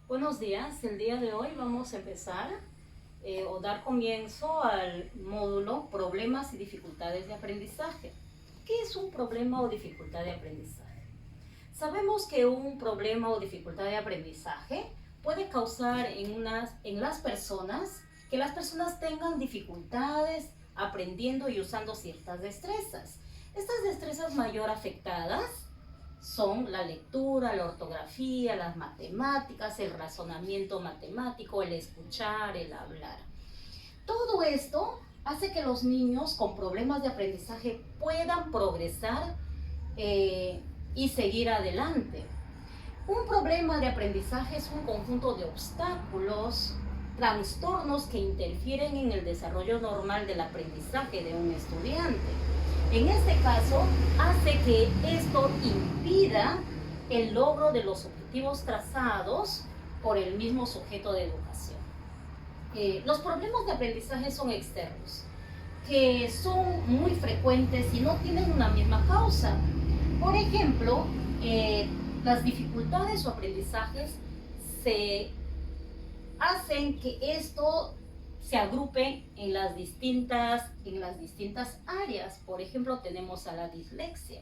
Buenos días, el día de hoy vamos a empezar o dar comienzo al módulo Problemas y dificultades de aprendizaje. ¿Qué es un problema o dificultad de aprendizaje? Sabemos que un problema o dificultad de aprendizaje puede causar en las personas que las personas tengan dificultades aprendiendo y usando ciertas destrezas. Estas destrezas mayor afectadas son la lectura, la ortografía, las matemáticas, el razonamiento matemático, el escuchar, el hablar. Todo esto hace que los niños con problemas de aprendizaje puedan progresar y seguir adelante. Un problema de aprendizaje es un conjunto de obstáculos, trastornos que interfieren en el desarrollo normal del aprendizaje de un estudiante. En este caso, hace que esto impida el logro de los objetivos trazados por el mismo sujeto de educación. Los problemas de aprendizaje son externos, que son muy frecuentes y no tienen una misma causa. Por ejemplo, las dificultades o aprendizajes se hacen que esto se agrupen en las distintas áreas. Por ejemplo, tenemos a la dislexia.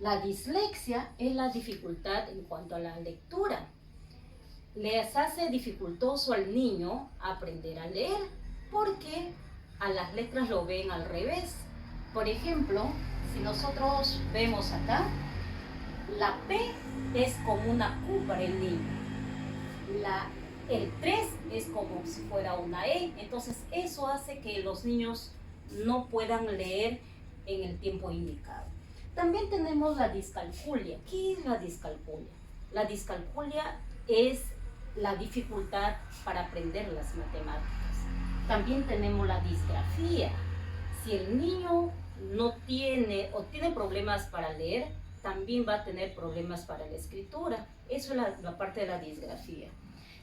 La dislexia es la dificultad en cuanto a la lectura. Les hace dificultoso al niño aprender a leer porque a las letras lo ven al revés. Por ejemplo, si nosotros vemos acá, la P es como una Q para el niño. El 3 es como si fuera una E. Entonces eso hace que los niños no puedan leer en el tiempo indicado. También tenemos la discalculia. ¿Qué es la discalculia? La discalculia es la dificultad para aprender las matemáticas. También tenemos la disgrafía. Si el niño no tiene o tiene problemas para leer, también va a tener problemas para la escritura. Eso es la parte de la disgrafía.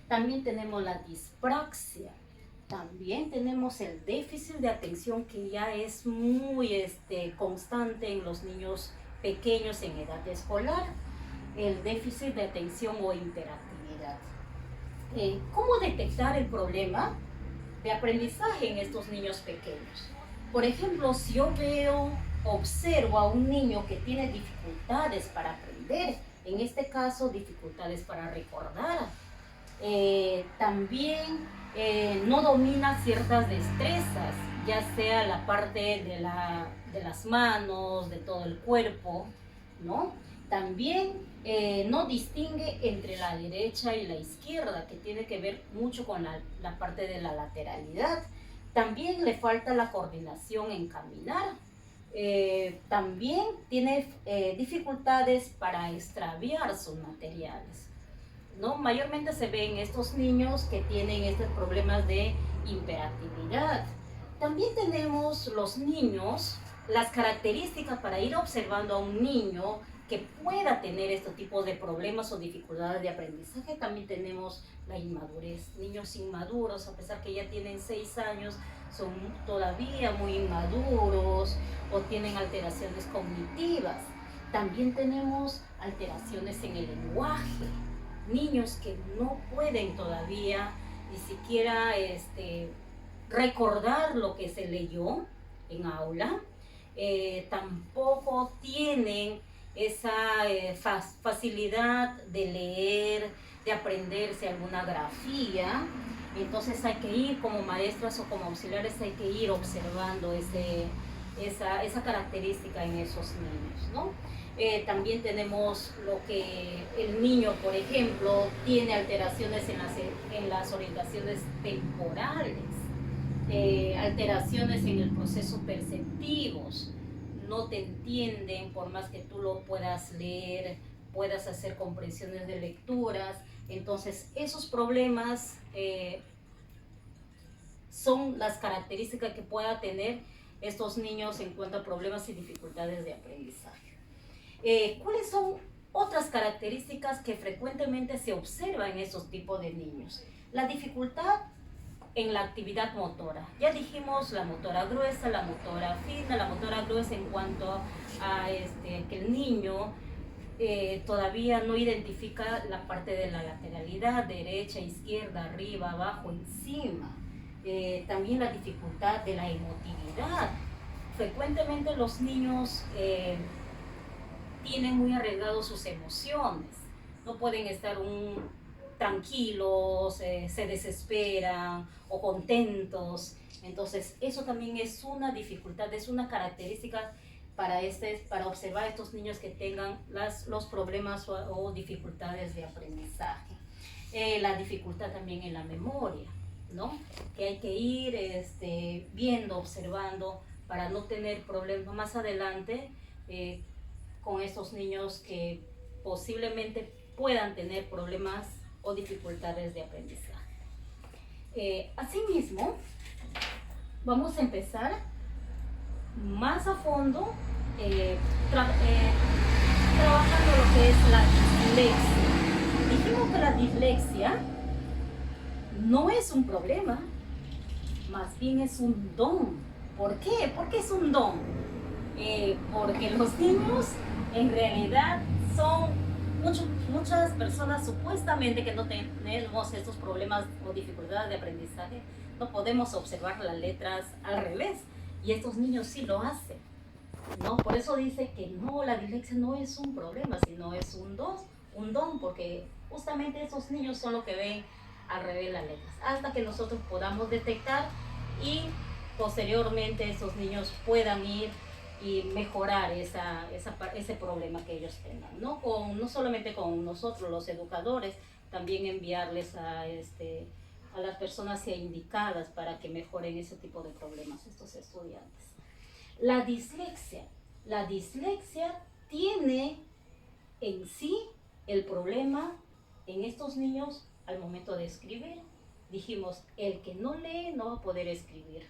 También tenemos la dispraxia. También tenemos el déficit de atención, que ya es muy constante en los niños pequeños en edad escolar. El déficit de atención o hiperactividad. ¿Cómo detectar el problema de aprendizaje en estos niños pequeños? Por ejemplo, si yo observo a un niño que tiene dificultades para aprender, en este caso dificultades para recordar, también no domina ciertas destrezas, ya sea la parte de las manos, de todo el cuerpo, ¿no? También no distingue entre la derecha y la izquierda, que tiene que ver mucho con la parte de la lateralidad. También le falta la coordinación en caminar. También tiene dificultades para extraviar sus materiales, ¿no? Mayormente se ven estos niños que tienen estos problemas de hiperactividad. También tenemos los niños, las características para ir observando a un niño que pueda tener este tipo de problemas o dificultades de aprendizaje. También tenemos la inmadurez. Niños inmaduros, a pesar que ya tienen 6 años, son todavía muy inmaduros o tienen alteraciones cognitivas. También tenemos alteraciones en el lenguaje. Niños que no pueden todavía ni siquiera recordar lo que se leyó en aula. Tampoco tienen esa facilidad de leer, de aprenderse alguna grafía. Entonces hay que ir como maestras o como auxiliares, hay que ir observando esa característica en esos niños, ¿no? También tenemos lo que el niño, por ejemplo, tiene alteraciones en las orientaciones temporales, alteraciones en el proceso perceptivos, no te entienden por más que tú lo puedas leer, puedas hacer comprensiones de lecturas. Entonces esos problemas son las características que pueda tener estos niños en cuanto a problemas y dificultades de aprendizaje. ¿Cuáles son otras características que frecuentemente se observan en estos tipos de niños? La dificultad en la actividad motora. Ya dijimos la motora gruesa, la motora fina. La motora gruesa en cuanto a que el niño todavía no identifica la parte de la lateralidad, derecha, izquierda, arriba, abajo, encima. También la dificultad de la emotividad. Frecuentemente los niños tienen muy arraigados sus emociones, no pueden estar tranquilos, se desesperan o contentos. Entonces eso también es una dificultad, es una característica para observar a estos niños que tengan los problemas o dificultades de aprendizaje. La dificultad también en la memoria, ¿no? Que hay que ir viendo, observando para no tener problemas más adelante con estos niños que posiblemente puedan tener problemas o dificultades de aprendizaje. Asimismo, vamos a empezar más a fondo trabajando lo que es la dislexia. Dijimos que la dislexia no es un problema, más bien es un don. ¿Por qué? ¿Por qué es un don? Porque los niños en realidad son muchas personas supuestamente que no tenemos estos problemas o dificultades de aprendizaje, no podemos observar las letras al revés, y estos niños sí lo hacen, ¿no? Por eso dice que no, la dislexia no es un problema, sino es un don, porque justamente esos niños son los que ven al revés las letras, hasta que nosotros podamos detectar y posteriormente esos niños puedan ir y mejorar ese problema que ellos tengan, ¿no? No solamente con nosotros los educadores, también enviarles a las personas indicadas para que mejoren ese tipo de problemas estos estudiantes. La dislexia tiene en sí el problema en estos niños al momento de escribir. Dijimos, el que no lee no va a poder escribir.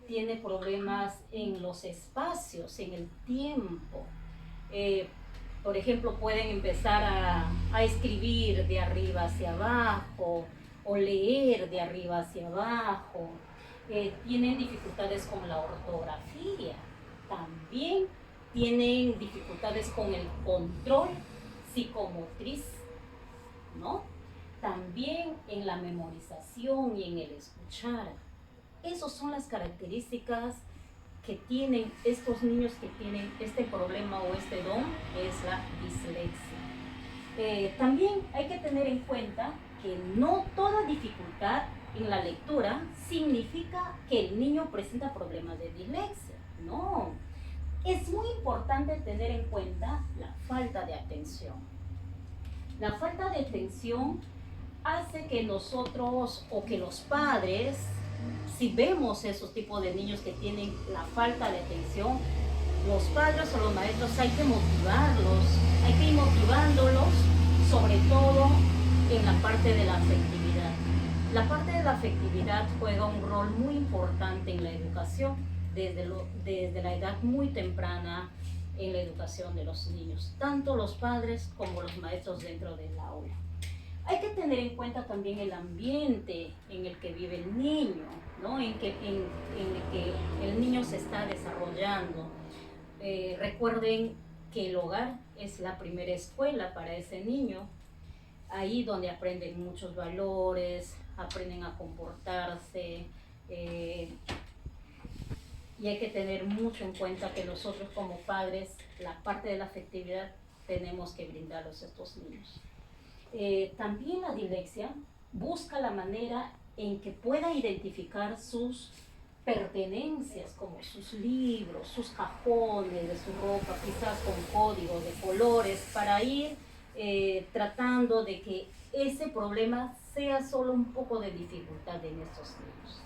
Tiene problemas en los espacios, en el tiempo. Por ejemplo, pueden empezar a escribir de arriba hacia abajo o leer de arriba hacia abajo. Tienen dificultades con la ortografía. También tienen dificultades con el control psicomotriz, ¿no? También en la memorización y en el escuchar. Esas son las características que tienen estos niños que tienen este problema o este don, que es la dislexia. También hay que tener en cuenta que no toda dificultad en la lectura significa que el niño presenta problemas de dislexia. No, es muy importante tener en cuenta la falta de atención. La falta de atención hace que nosotros o que los padres, si vemos esos tipos de niños que tienen la falta de atención, los padres o los maestros hay que motivarlos, hay que ir motivándolos, sobre todo en la parte de la afectividad. La parte de la afectividad juega un rol muy importante en la educación, desde la edad muy temprana en la educación de los niños, tanto los padres como los maestros dentro del aula. Hay que tener en cuenta también el ambiente en el que vive el niño, ¿no? en el que el niño se está desarrollando. Recuerden que el hogar es la primera escuela para ese niño, ahí donde aprenden muchos valores, aprenden a comportarse, y hay que tener mucho en cuenta que nosotros como padres, la parte de la afectividad, tenemos que brindarlos a estos niños. También la dislexia busca la manera en que pueda identificar sus pertenencias, como sus libros, sus cajones de su ropa, quizás con códigos de colores, para ir tratando de que ese problema sea solo un poco de dificultad en estos niños.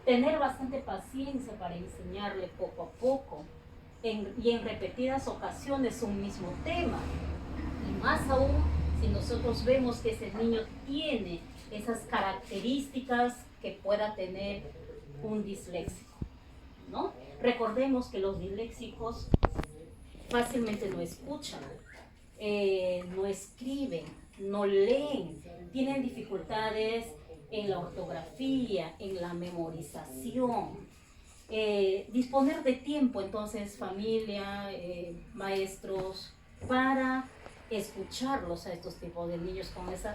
Tener bastante paciencia para enseñarle poco a poco y en repetidas ocasiones un mismo tema. Y más aún si nosotros vemos que ese niño tiene esas características que pueda tener un disléxico, ¿no? Recordemos que los disléxicos fácilmente no escuchan, no escriben, no leen, tienen dificultades en la ortografía, en la memorización. Disponer de tiempo, entonces, familia, maestros, para escucharlos a estos tipos de niños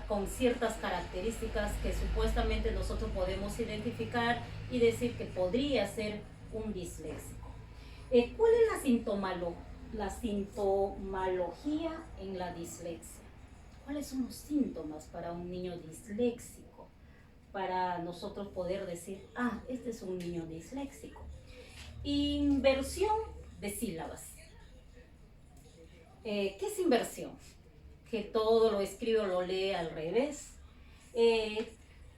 con ciertas características que supuestamente nosotros podemos identificar y decir que podría ser un disléxico. ¿Cuál es la sintomología en la dislexia? ¿Cuáles son los síntomas para un niño disléxico? Para nosotros poder decir, este es un niño disléxico. Inversión de sílabas. ¿Qué es inversión? Que todo lo escribe o lo lee al revés.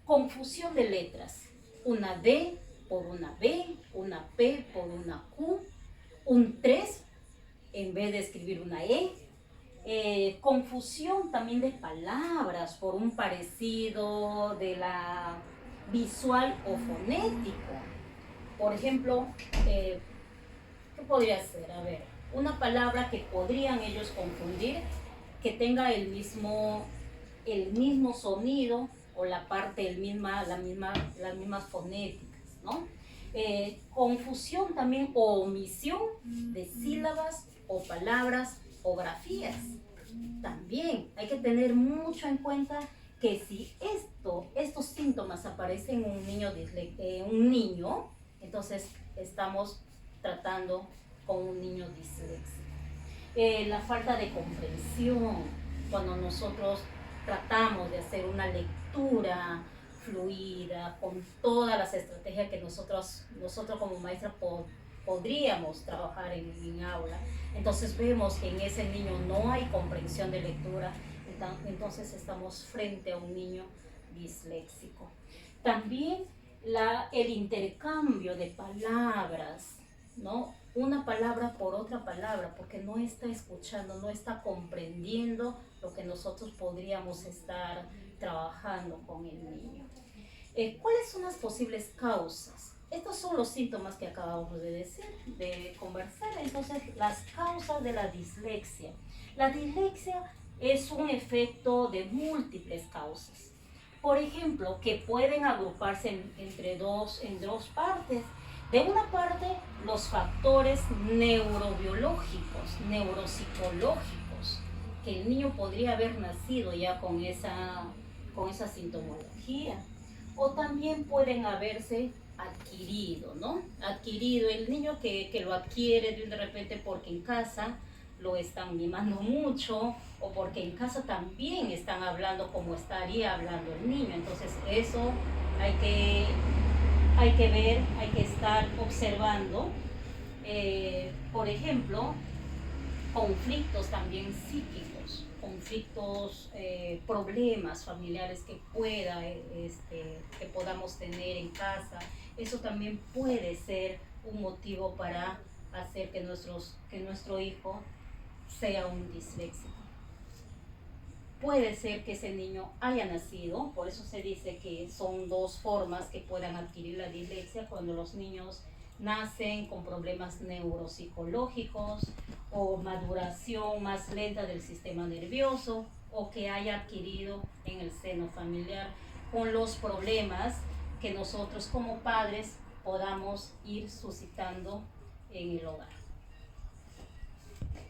Confusión de letras. Una D por una B, una P por una Q, un 3 en vez de escribir una E. Confusión también de palabras por un parecido de la visual o fonético. Por ejemplo, ¿qué podría ser? A ver, una palabra que podrían ellos confundir, que tenga el mismo sonido o las mismas fonéticas, ¿no? Confusión también o omisión de sílabas o palabras o grafías. También hay que tener mucho en cuenta que si estos síntomas aparecen en un niño, entonces estamos tratando con un niño disléxico. La falta de comprensión, cuando nosotros tratamos de hacer una lectura fluida, con todas las estrategias que nosotros como maestra podríamos trabajar en aula. Entonces vemos que en ese niño no hay comprensión de lectura, entonces estamos frente a un niño disléxico. También el intercambio de palabras, ¿no? Una palabra por otra palabra, porque no está escuchando, no está comprendiendo lo que nosotros podríamos estar trabajando con el niño. ¿Cuáles son las posibles causas? Estos son los síntomas que acabamos de conversar. Entonces, las causas de la dislexia. La dislexia es un efecto de múltiples causas. Por ejemplo, que pueden agruparse en dos partes. De una parte, los factores neurobiológicos, neuropsicológicos, que el niño podría haber nacido ya con esa sintomología. O también pueden haberse adquirido, ¿no? Adquirido, el niño que lo adquiere de repente porque en casa lo están mimando mucho o porque en casa también están hablando como estaría hablando el niño. Entonces eso hay que ver, hay que estar observando. Por ejemplo, conflictos también psíquicos, problemas familiares que podamos tener en casa. Eso también puede ser un motivo para hacer que nuestro hijo sea un disléxico. Puede ser que ese niño haya nacido, por eso se dice que son dos formas que puedan adquirir la dislexia, cuando los niños nacen con problemas neuropsicológicos o maduración más lenta del sistema nervioso, o que haya adquirido en el seno familiar con los problemas que nosotros como padres podamos ir suscitando en el hogar.